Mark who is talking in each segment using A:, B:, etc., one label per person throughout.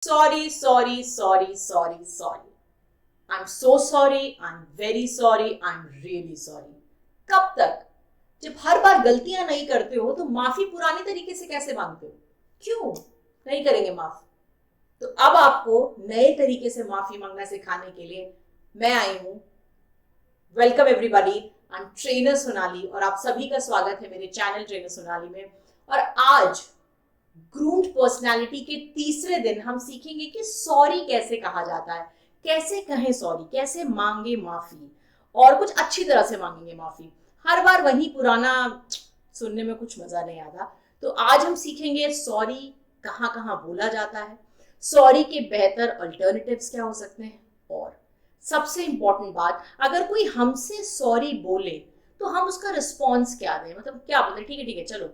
A: Sorry, sorry, sorry, sorry, sorry. I'm so sorry, I'm very sorry, I'm really sorry. कब तक? जब हर बार गलतियां नहीं करते हो तो माफी पुराने तरीके से कैसे मांगते हो? क्यों नहीं करेंगे माफ? तो अब आपको नए तरीके से माफी मांगना सिखाने के लिए मैं आई हूं। Welcome everybody, I am trainer Sonali और आप सभी का स्वागत है मेरे चैनल ट्रेनर सोनाली में। और आज ग्रूम्ड पर्सनालिटी के तीसरे दिन हम सीखेंगे कि सॉरी कैसे कहा जाता है, कैसे कहें सॉरी, कैसे मांगे माफी और कुछ अच्छी तरह से मांगेंगे माफी। हर बार वही पुराना सुनने में कुछ मजा नहीं आता। तो आज हम सीखेंगे सॉरी कहाँ कहाँ बोला जाता है, सॉरी के बेहतर अल्टरनेटिव्स क्या हो सकते हैं, और सबसे इंपॉर्टेंट बात, अगर कोई हमसे सॉरी बोले तो हम उसका रिस्पॉन्स क्या दें, मतलब क्या बोले, ठीक है चलो,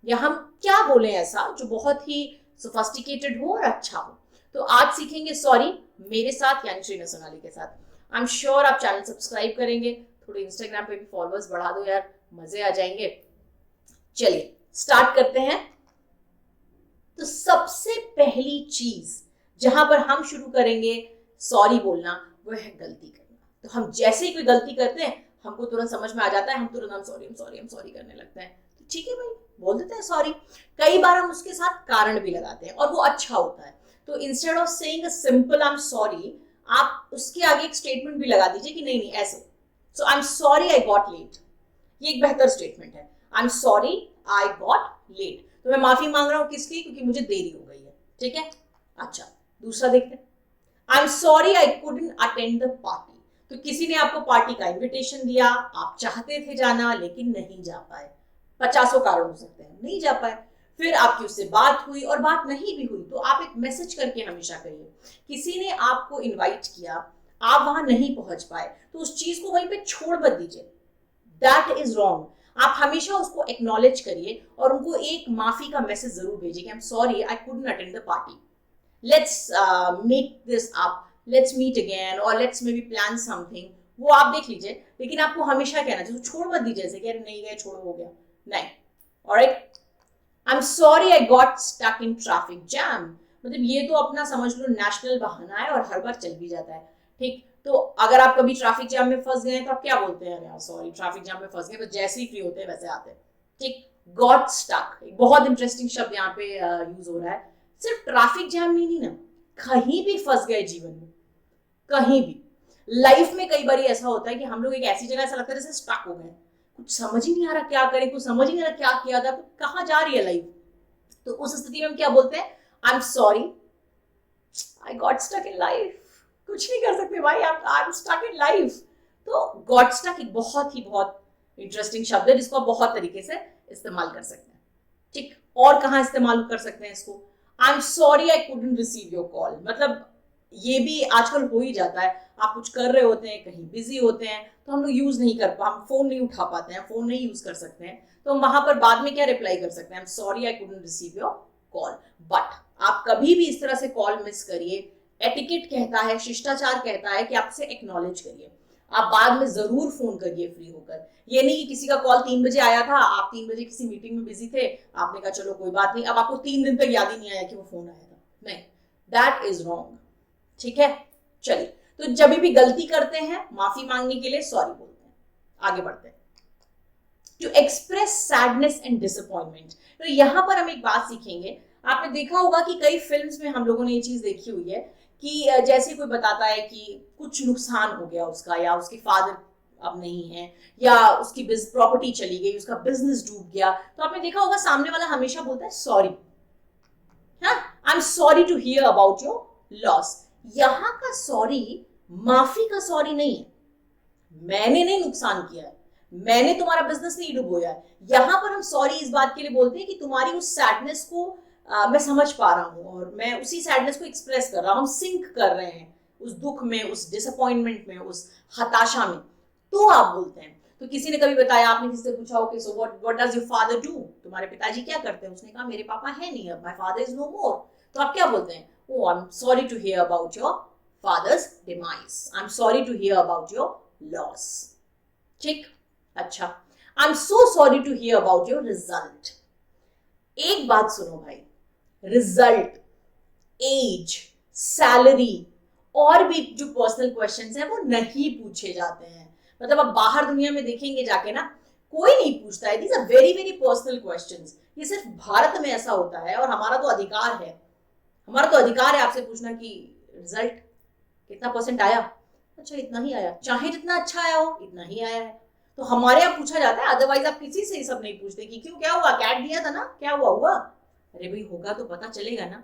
A: या हम क्या बोलें ऐसा जो बहुत ही सोफिस्टिकेटेड हो और अच्छा हो। तो आज सीखेंगे सॉरी मेरे साथ यानी ट्रेनर सोनाली के साथ। आई एम श्योर आप चैनल सब्सक्राइब करेंगे, थोड़े इंस्टाग्राम पे भी फॉलोअर्स बढ़ा दो यार, मजे आ जाएंगे। चलिए स्टार्ट करते हैं। तो सबसे पहली चीज जहां पर हम शुरू करेंगे सॉरी बोलना वो है गलती करना। तो हम जैसे ही कोई गलती करते हैं हमको तुरंत समझ में आ जाता है, हम तुरंत हम सॉरी करने लगते हैं। तो ठीक है भाई, बोल देते हैं सॉरी। कई बार हम उसके साथ कारण भी लगाते हैं और वो अच्छा होता है। तो instead of saying a simple I am sorry, आप उसके आगे एक स्टेटमेंट भी लगा दीजिए कि नहीं नहीं ऐसे। So I am sorry I got late, ये एक बेहतर स्टेटमेंट है। I am sorry I got late, तो मैं माफी मांग रहा हूं किस लिए, क्योंकि मुझे देरी हो गई है। ठीक है, अच्छा दूसरा देखते हैं। I am sorry I couldn't attend the party, तो किसी ने आपको पार्टी का इनविटेशन दिया, आप चाहते थे जाना लेकिन नहीं जा पाए। पचासों कारण हो सकते हैं, नहीं जा पाए। फिर आपकी उससे बात हुई और बात नहीं भी हुई तो आप एक मैसेज करके हमेशा कहिए। किसी ने आपको इनवाइट किया, आप वहां नहीं पहुंच पाए तो उस चीज को वहीं पे छोड़ मत दीजिए, दैट इज रॉन्ग। आप हमेशा उसको एक्नॉलेज करिए और उनको एक माफी का मैसेज जरूर भेजिए कि I am sorry I couldn't attend the party, let's make this up, let's meet again और let's maybe plan something. वो आप देख लीजिए, लेकिन आपको हमेशा कहना चाहिए, छोड़ मत दीजिए जैसे कि अरे नहीं गए छोड़ो हो गया, नहीं। Alright, I am sorry I got stuck in traffic jam, मतलब ये तो अपना समझ लो नेशनल बहाना है और हर बार चल भी जाता है। ठीक, तो अगर आप कभी ट्रैफिक जैम में फंस गए तो आप क्या बोलते हैं, यार सॉरी ट्रैफिक जैम में फंस गए, तो जैसे ही फ्री होते हैं वैसे आते हैं। ठीक, गॉट स्टक एक बहुत इंटरेस्टिंग शब्द यहाँ पे यूज हो रहा है। सिर्फ ट्रैफिक जैम में नहीं ना, कहीं भी फंस गए जीवन में, कहीं भी लाइफ में कई बार ऐसा होता है कि हम लोग एक ऐसी जगह ऐसा लगता है जैसे स्टक हो गए, कुछ समझ ही नहीं आ रहा क्या करें, कुछ समझ ही नहीं आ रहा क्या किया था, कहाँ जा रही है लाइफ। तो उस स्थिति में हम क्या बोलते हैं, I am sorry I got stuck in life, कुछ नहीं कर सकते भाई, I am stuck in life. तो गॉट स्टक एक बहुत इंटरेस्टिंग शब्द है जिसको आप बहुत तरीके से इस्तेमाल कर सकते हैं। ठीक, और कहाँ इस्तेमाल कर सकते हैं इसको, आई am sorry I couldn't receive your call, मतलब ये भी आजकल हो ही जाता है। आप कुछ कर रहे होते हैं, कहीं बिजी होते हैं, तो हम लोग यूज नहीं कर पा, हम फोन नहीं उठा पाते हैं, फोन नहीं यूज कर सकते हैं, तो हम वहां पर बाद में क्या रिप्लाई कर सकते हैं, I am sorry I couldn't receive your call. But आप कभी भी इस तरह से कॉल मिस करिए, एटिकेट कहता है, शिष्टाचार कहता है कि आपसे एक्नॉलेज करिए, आप बाद में जरूर फोन करिए फ्री होकर। ये नहीं कि किसी का कॉल 3 बजे आया था, आप 3 बजे किसी मीटिंग में बिजी थे, आपने कहा चलो कोई बात नहीं, अब आपको 3 दिन तक याद ही नहीं आया कि वो फोन आया था, नहीं, दैट इज रॉन्ग। ठीक है, चलिए, तो जब भी गलती करते हैं माफी मांगने के लिए सॉरी बोलते हैं। आगे बढ़ते हैं। To express sadness and disappointment, तो यहां पर हम एक बात सीखेंगे। आपने देखा होगा कि कई फिल्म्स में हम लोगों ने ये चीज देखी हुई है कि जैसे कोई बताता है कि कुछ नुकसान हो गया उसका, या उसके फादर अब नहीं है, या उसकी प्रॉपर्टी चली गई, उसका बिजनेस डूब गया, तो आपने देखा होगा सामने वाला हमेशा बोलता है सॉरी, हाँ I am sorry to hear about your loss. यहां का सॉरी माफी का सॉरी नहीं है, मैंने नहीं नुकसान किया है, मैंने तुम्हारा बिजनेस नहीं डुबोया है। यहां पर हम सॉरी इस बात के लिए बोलते हैं कि तुम्हारी उस सैडनेस को मैं समझ पा रहा हूं और मैं उसी सैडनेस को एक्सप्रेस कर रहा हूं, हम सिंक कर रहे हैं उस दुख में, उस डिसअपॉइंटमेंट में, उस हताशा में, तो आप बोलते हैं। तो किसी ने कभी बताया, आपने किसी से पूछा हो कि so what does your father do, तुम्हारे पिताजी क्या करते हैं, उसने कहा मेरे पापा है नहीं अब, my father is no more, तो आप क्या बोलते हैं, oh I am sorry to hear about your father's demise, I am sorry to hear about your loss. ठीक, अच्छा, I am so sorry to hear about your result. एक बात सुनो भाई, रिजल्ट एज, सैलरी और भी जो पर्सनल क्वेश्चंस हैं वो नहीं पूछे जाते हैं। मतलब अब बाहर दुनिया में देखेंगे जाके ना, कोई नहीं पूछता है। These are very very personal questions. ये सिर्फ भारत में ऐसा होता है और हमारा तो अधिकार है, हमारा तो अधिकार है आपसे पूछना कि रिजल्ट कितना परसेंट आया। अच्छा इतना ही आया, चाहे जितना अच्छा आया हो इतना ही आया है। तो हमारे यहाँ पूछा जाता है, अदरवाइज आप किसी से ही सब नहीं पूछते कि क्यों, क्या हुआ, कैट दिया था ना, क्या हुआ हुआ। अरे भाई होगा तो पता चलेगा ना,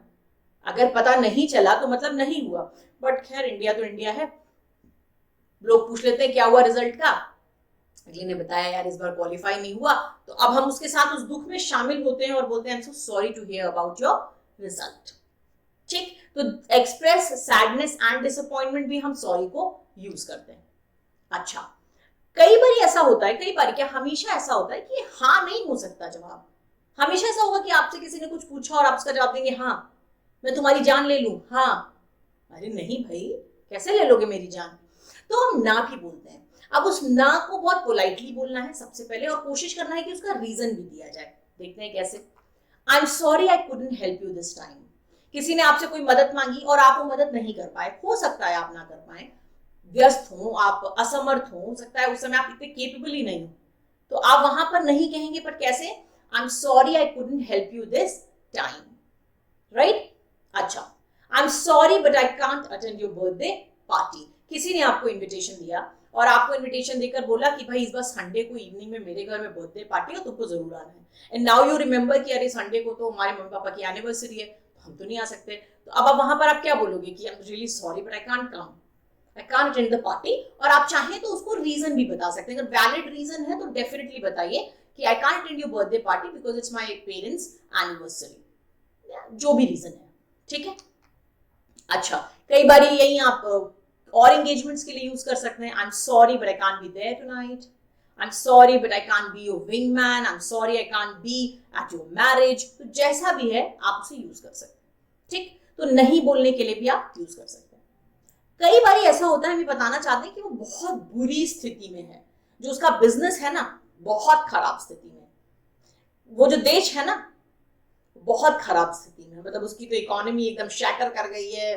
A: अगर पता नहीं चला तो मतलब नहीं हुआ। बट खैर इंडिया तो इंडिया है, लोग पूछ लेते हैं क्या हुआ रिजल्ट का, अगले ने बताया यार इस बार क्वालिफाई नहीं हुआ, तो अब हम उसके साथ उस दुख में शामिल होते हैं और बोलते हैं I am so sorry to hear about your result. ठीक, तो एक्सप्रेस सैडनेस एंड डिसअपॉइंटमेंट भी हम सॉरी को यूज करते हैं। अच्छा, कई बार ऐसा होता है, कई बार क्या हमेशा ऐसा होता है कि हाँ नहीं हो सकता जवाब। हमेशा ऐसा होगा कि आपसे किसी ने कुछ पूछा और आप उसका जवाब देंगे हाँ मैं तुम्हारी जान ले लूं, हाँ। अरे नहीं भाई, कैसे ले लोगे मेरी जान। तो हम ना भी बोलते हैं। अब उस ना को बहुत पोलाइटली बोलना है सबसे पहले, और कोशिश करना है कि उसका रीजन भी दिया जाए। देखते हैं कैसे। I am sorry I couldn't help you this time. किसी ने आपसे कोई मदद मांगी और आप वो मदद नहीं कर पाए, हो सकता है आप ना कर पाए, व्यस्त हो, आप असमर्थ हो सकता है उस समय आप इतने केपेबल ही नहीं हो, तो आप वहां पर नहीं कहेंगे, पर कैसे, I am sorry I couldn't help you this time, right. अच्छा, I am sorry but I can't attend your birthday party. किसी ने आपको इन्विटेशन दिया और आपको इन्विटेशन देकर बोला कि भाई इस बार संडे को इवनिंग में मेरे घर में बर्थडे पार्टी है, तुमको जरूर आना है। एंड नाउ यू रिमेंबर कि अरे संडे को तो हमारे मम्मी पापा की एनिवर्सरी है, तो हम तो नहीं आ सकते। तो अब आप वहां पर आप क्या बोलोगे कि I am really sorry but I can't come, I can't attend the party. और आप चाहें तो उसको रीजन भी बता सकते हैं, अगर वैलिड रीजन है तो डेफिनेटली बताइए कि आई can't attend your birthday party because it's my parents anniversary, जो भी रीजन है, ठीक है। अच्छा, कई बार यही आप और एंगेजमेंट्स के लिए यूज कर सकते हैं। I am sorry but I can't be there tonight, I am sorry but I can't be your wing man, I am sorry I can't be at your marriage. तो जैसा भी है आप उसे यूज कर सकते हैं, ठीक। तो नहीं बोलने के लिए भी आप यूज कर सकते हैं। कई बार ऐसा होता है, हमें बताना चाहते हैं कि वो बहुत बुरी स्थिति में है, जो उसका बिजनेस है ना बहुत खराब स्थिति में, वो जो देश है ना बहुत खराब स्थिति में, मतलब उसकी तो इकोनॉमी एकदम शैटर कर गई है,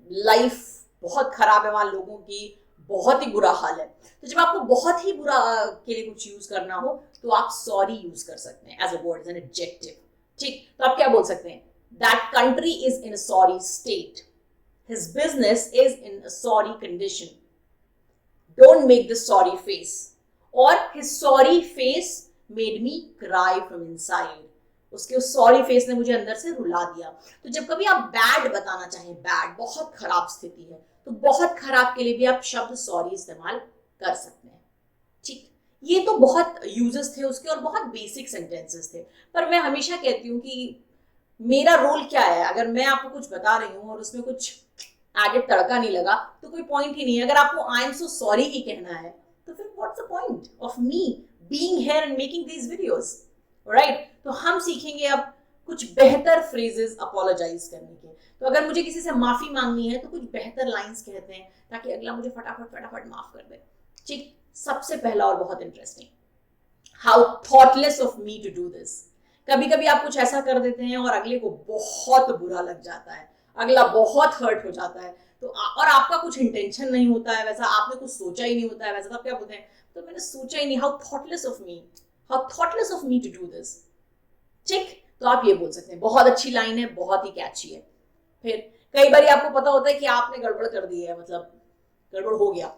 A: लाइफ बहुत खराब है वहां लोगों की, बहुत ही बुरा हाल है। तो जब आपको बहुत ही बुरा के लिए कुछ यूज करना हो तो आप सॉरी यूज कर सकते हैं as a word, as an adjective, ठीक। तो आप क्या बोल सकते हैं, that country is in a sorry state, his business is in a sorry condition, don't make the sorry face, or his sorry face made me cry from inside, उसके उस sorry face ने मुझे अंदर से रुला दिया। तो जब कभी आप बैड बताना चाहें, बैड बहुत खराब स्थिति है, तो बहुत खराब के लिए भी आप शब्द सॉरी इस्तेमाल कर सकते हैं, ठीक। ये तो बहुत यूजेस थे उसके और बहुत बेसिक सेंटेंसेस थे, पर मैं हमेशा कहती हूँ कि मेरा रोल क्या है, अगर मैं आपको कुछ बता रही हूँ और उसमें कुछ एडेड तड़का नहीं लगा तो कोई पॉइंट ही नहीं है। अगर आपको आई एम सो सॉरी ही कहना है तो फिर what's the point of me being here and making these videos, right. तो हम सीखेंगे अब कुछ बेहतर फ्रेजेस अपोलोजाइज करने के। तो अगर मुझे किसी से माफी मांगनी है तो कुछ बेहतर लाइंस कहते हैं ताकि अगला मुझे फटाफट फटाफट माफ कर दे, ठीक। सबसे पहला और बहुत interesting, how thoughtless of me to do this. कभी कभी आप कुछ ऐसा कर देते हैं और अगले को बहुत बुरा लग जाता है, अगला बहुत हर्ट हो जाता है, तो और आपका कुछ इंटेंशन नहीं होता है वैसा, आपने कुछ सोचा ही नहीं होता है वैसा, तो आप क्या बोलते हैं, तो मैंने सोचा ही नहीं, how thoughtless of me, how thoughtless of me to do this, ठीक। तो आप ये बोल सकते हैं, बहुत अच्छी लाइन है, बहुत ही कैची है। फिर कई बार आपको पता होता है कि आपने गड़बड़ कर दी है, मतलब गड़बड़ हो गया,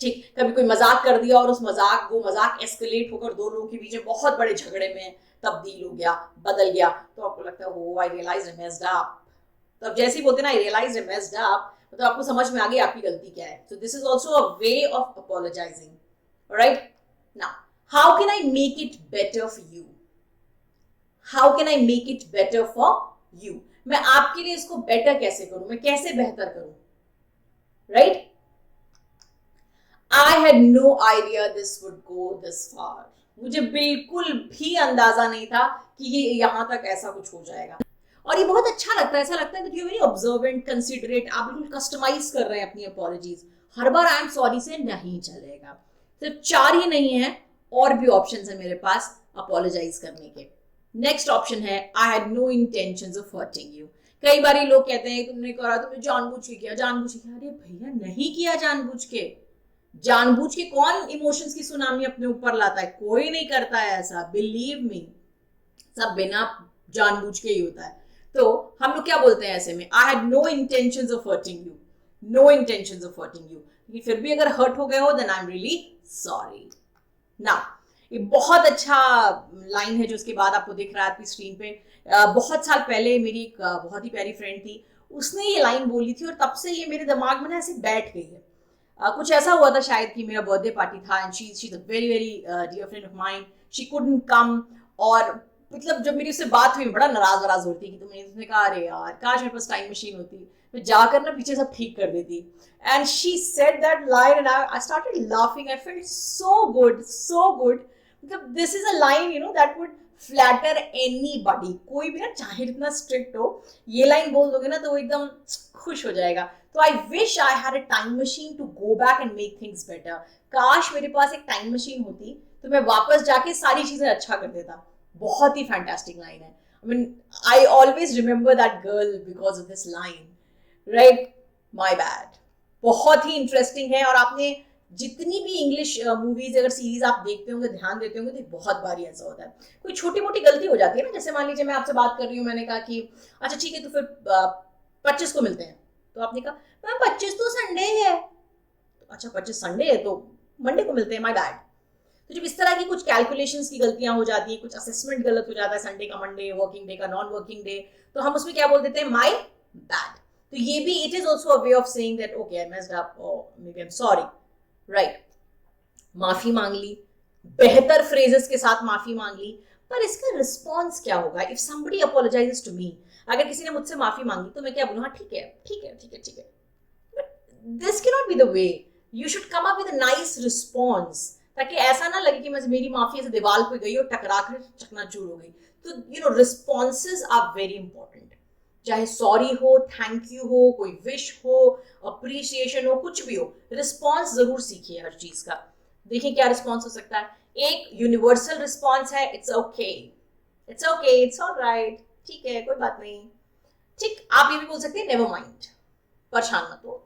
A: ठीक। कभी कोई मजाक कर दिया और वो मजाक एस्केलेट होकर दो लोगों के बीच में बहुत बड़े झगड़े में तब्दील हो गया, बदल गया, तो आपको लगता है हो आई रियलाइज आई मेस्ड अप। तो अब जैसे ही बोलते ना आई रियलाइज आई मेस्ड अप, तो आपको समझ में आ गई आपकी गलती क्या है। So this is also a way of apologising, right. Now how can I make it better for you, how can I make it better for you, मैं आपके लिए इसको बेटर कैसे करूं, मैं कैसे बेहतर करूं, right. I had no idea this would go this far, मुझे बिल्कुल भी अंदाजा नहीं था कि ये यहां तक ऐसा कुछ हो जाएगा। और ये बहुत अच्छा लगता है, ऐसा लगता है कि यू वेरी ऑब्जर्वेंट, कंसिडरेट, आप बिल्कुल कस्टमाइज कर रहे हैं अपनी apologies. Her bar I am sorry से नहीं चलेगा, सिर्फ 4 ही नहीं है, और भी ऑप्शंस है मेरे पास अपॉलोजाइज करने के। नेक्स्ट ऑप्शन है I had no intentions of hurting you, कई बार लोग कहते हैं तुमने करा, तुमने जानबूझ के किया, जानबूझ के किया। अरे भैया नहीं किया जानबूझ के। जानबूझ के कौन इमोशंस की सुनामी अपने ऊपर लाता है? कोई नहीं करता है ऐसा, बिलीव मी। सब बिना जानबूझ के ही होता है। तो हम लोग क्या बोलते हैं ऐसे में, I had no intentions of hurting you, no intentions of hurting you. फिर भी अगर हर्ट हो गए हो then I am really sorry. ना ये बहुत अच्छा लाइन है जो उसके बाद आपको दिख रहा है आपकी स्क्रीन पे। बहुत साल पहले मेरी एक बहुत ही प्यारी फ्रेंड थी, उसने ये लाइन बोली थी और तब से ये मेरे दिमाग में ना ऐसे बैठ गई है। कुछ ऐसा हुआ था शायद कि मेरा बर्थडे पार्टी था and she is a very very dear friend of mind, she couldn't come. और मतलब जब मेरी उससे बात हुई बड़ा नाराज होती कि तुमने कहा अरे यार काश मेरे पास टाइम मशीन होती, मैं जाकर ना पीछे सब ठीक कर देती। And she said that line and I started laughing, I felt so good, so good. मतलब this is a line you know that would flatter anybody. कोई भी ना चाहे जितना स्ट्रिक्ट हो, ये लाइन बोल दोगे ना तो वो एकदम खुश हो जाएगा। तो I wish I had a time machine to go back and make things better. काश मेरे पास एक टाइम मशीन होती तो मैं वापस जाके सारी चीजें अच्छा कर देता। बहुत ही फैंटास्टिक लाइन है। I mean I always remember that girl because of this line, right? My bad. बहुत ही इंटरेस्टिंग है। और आपने जितनी भी इंग्लिश मूवीज अगर सीरीज आप देखते होंगे, ध्यान देते होंगे, तो बहुत बार ऐसा होता है कोई छोटी मोटी गलती हो जाती है ना। जैसे मान लीजिए मैं आपसे बात कर रही हूँ, मैंने कहा कि अच्छा ठीक है तो फिर 25 को मिलते हैं, तो आपने कहा मैम 25 तो संडे है। अच्छा 25 संडे है तो मंडे को मिलते हैं, माय बैड। तो जब इस तरह की कुछ कैलकुलेशंस की गलतियां हो जाती है, कुछ असेसमेंट गलत हो जाता है, संडे का मंडे, वर्किंग डे का नॉन वर्किंग डे, तो हम उसमें क्या बोल देते हैं, माय बैड। तो ये भी it is also a way of saying that okay I messed up, maybe I am sorry, right? माफी मांग ली, बेहतर फ्रेजेस के साथ माफी मांग ली, पर इसका रिस्पॉन्स क्या होगा? इफ समबडी अपोलोजाइजेस टू मी, अगर किसी ने मुझसे माफी मांगी तो मैं क्या बोलूँ, हाँ ठीक है ठीक है ठीक है ठीक है। This can not be the way. You should come up with a nice response, ताकि ऐसा ना लगे कि मेरी माफी ऐसे दीवार पे गई और टकरा कर चकनाचूर हो गई। तो you know responses are very important. चाहे सॉरी हो, थैंक यू हो, कोई विश हो, अप्रिसिएशन हो, कुछ भी हो, रिस्पॉन्स जरूर सीखिए हर चीज का। देखिए क्या रिस्पॉन्स हो सकता है। एक यूनिवर्सल रिस्पॉन्स है, it's okay, it's okay, it's alright, ठीक है कोई बात नहीं, ठीक। आप ये भी बोल सकते हैं नेवर माइंड, परेशान मत हो,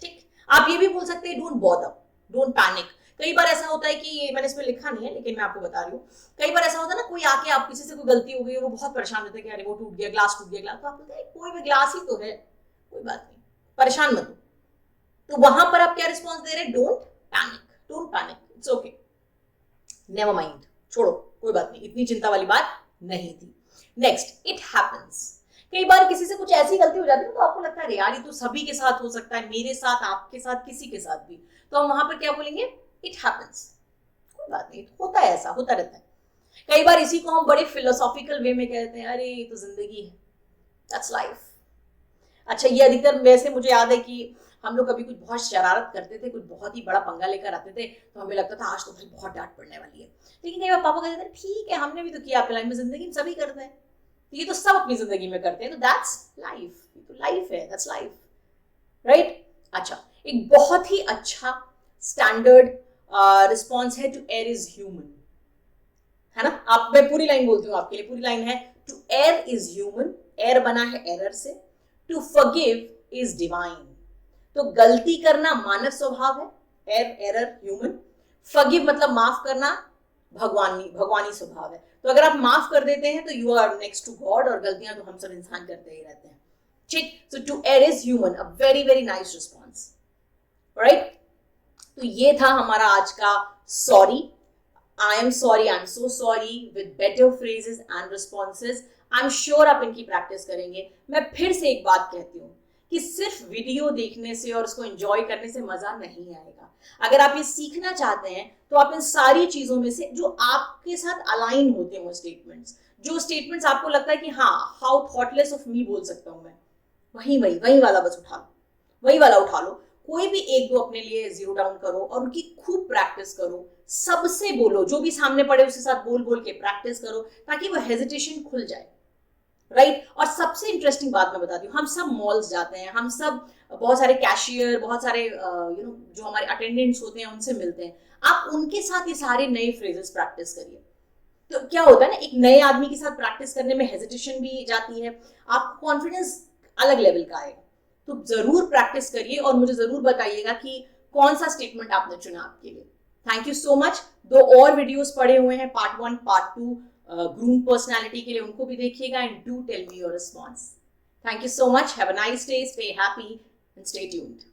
A: ठीक। आप ये भी बोल सकते हैं डोंट बॉदर, डोंट पैनिक। कई बार ऐसा होता है कि मैंने इसमें लिखा नहीं है लेकिन मैं आपको बता रही हूँ, कई बार ऐसा होता है ना, कोई आके आप किसी से कोई गलती हो गई और वो बहुत परेशान रहता है कि अरे वो टूट गया ग्लास, टूट गया ग्लास, तो आप बोलते हैं कोई भी ग्लास ही तो है, कोई बात नहीं, परेशान मत हो। तो वहां पर आप क्या रिस्पॉन्स दे रहे हैं, don't panic, don't panic, it's okay, never mind, छोड़ो कोई बात नहीं, इतनी चिंता वाली बात नहीं थी। Next, it happens. कई बार किसी से कुछ ऐसी गलती हो जाती है तो आपको लगता है यार ये तो सभी के साथ हो सकता है, मेरे साथ, आपके साथ, किसी के साथ भी, तो हम वहां पर क्या बोलेंगे, इट हैपेंस, कोई बात नहीं, होता है, ऐसा होता रहता है। कई बार इसी को हम बड़े फिलोसॉफिकल वे में कहते हैं, अरे ये तो जिंदगी है, दैट्स लाइफ। अच्छा ये अधिकतर वैसे मुझे याद है कि हम लोग कभी कुछ बहुत शरारत करते थे, कुछ बहुत ही बड़ा पंगा लेकर आते थे, तो हमें लगता था आज तो भाई बहुत डांट पड़ने वाली है। लेकिन कई बार पापा कहते थे ठीक है हमने भी तो किया आपकी लाइफ में, जिंदगी में सभी करते हैं, तो ये तो सब अपनी जिंदगी में करते हैं, तो दैट्स लाइफ, ये तो लाइफ है, दैट्स लाइफ, राइट? अच्छा, एक बहुत ही अच्छा स्टैंडर्ड रिस्पॉन्स है, टू एयर इज ह्यूमन, है ना? आप, मैं पूरी लाइन बोलती हूँ आपके लिए, पूरी लाइन है, to err is human, err बना है एरर से, टू फॉरगिव इज डिवाइन। तो गलती करना मानव स्वभाव है, एरर ह्यूमन, फॉरगिव मतलब माफ करना भगवानी स्वभाव है। तो अगर आप माफ कर देते हैं तो you are next to God, और गलतियां तो हम सब इंसान करते ही रहते हैं, ठीक। So to err is human, a very very nice response, right? तो ये था हमारा आज का sorry, I am sorry, I am so sorry, with better phrases and responses. I am sure आप इनकी प्रैक्टिस करेंगे। मैं फिर से एक बात कहती हूँ कि सिर्फ वीडियो देखने से और उसको एंजॉय करने से मजा नहीं आएगा। अगर आप ये सीखना चाहते हैं तो आप इन सारी चीजों में से जो आपके साथ अलाइन होते हो स्टेटमेंट्स, जो स्टेटमेंट्स आपको लगता है कि हाँ हाउ थॉटलेस ऑफ मी बोल सकता हूं मैं, वही वाला बस उठा लो, वही वाला उठा लो। कोई भी एक दो अपने लिए जीरो डाउन करो और उनकी खूब प्रैक्टिस करो, सबसे बोलो, जो भी सामने पड़े उसके साथ बोल बोल के प्रैक्टिस करो, ताकि वो हेजिटेशन खुल जाए, राइट? और सबसे इंटरेस्टिंग बात मैं बताती हूँ, हम सब मॉल्स जाते हैं, हम सब बहुत सारे कैशियर, बहुत सारे यू नो जो हमारे अटेंडेंट्स होते हैं उनसे मिलते हैं, आप उनके साथ ये सारे नए फ्रेजेस प्रैक्टिस करिए। तो क्या होता है ना, एक नए आदमी के साथ प्रैक्टिस करने में हेजिटेशन भी जाती है, आपको कॉन्फिडेंस अलग लेवल का आएगा। तो जरूर प्रैक्टिस करिए और मुझे जरूर बताइएगा कि कौन सा स्टेटमेंट आपने चुना आपके लिए। Thank you so much. 2 और वीडियोस पड़े हुए हैं, पार्ट 1 पार्ट 2 ग्रूम पर्सनैलिटी के लिए, उनको भी देखिएगा and do tell me your response. Thank you so much. Have a nice day, stay happy and stay tuned.